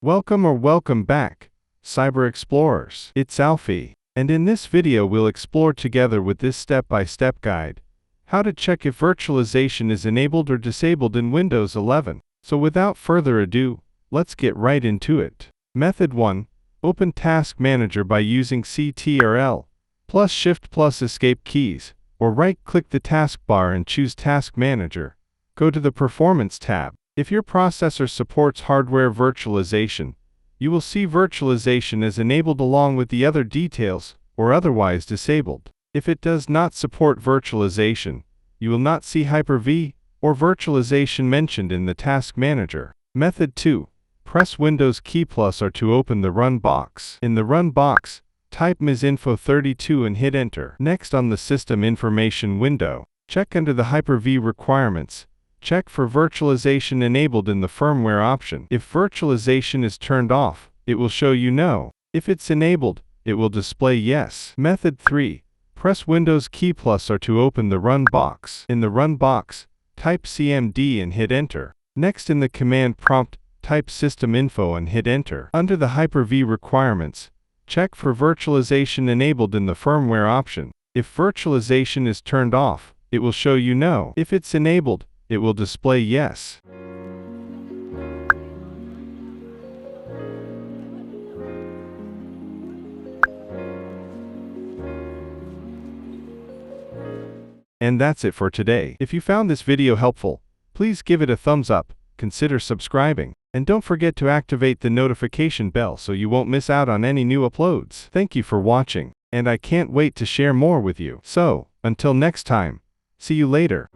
Welcome back, Cyber Explorers. It's Alfie, and in this video we'll explore together with this step-by-step guide how to check if virtualization is enabled or disabled in Windows 11. So without further ado, let's get right into it. Method 1. Open Task Manager by using Ctrl plus Shift plus Escape keys, or right-click the taskbar and choose Task Manager. Go to the Performance tab. If your processor supports hardware virtualization, you will see virtualization as enabled along with the other details, or otherwise disabled. If it does not support virtualization, you will not see Hyper-V or virtualization mentioned in the Task Manager. Method 2. Press Windows key plus R to open the Run box. In the Run box, type misinfo32 and hit Enter. Next, on the System Information window, check under the Hyper-V requirements. Check for virtualization enabled in the firmware option. If virtualization is turned off, it will show you no. If it's enabled, it will display yes. Method 3. Press Windows key plus R to open the Run box. In the Run box, type CMD and hit Enter. Next, in the command prompt, type System Info and hit Enter. Under the Hyper-V requirements, check for virtualization enabled in the firmware option. If virtualization is turned off, it will show you no. If it's enabled, it will display yes. And that's it for today. If you found this video helpful, please give it a thumbs up, consider subscribing, and don't forget to activate the notification bell so you won't miss out on any new uploads. Thank you for watching, and I can't wait to share more with you. So, until next time, see you later.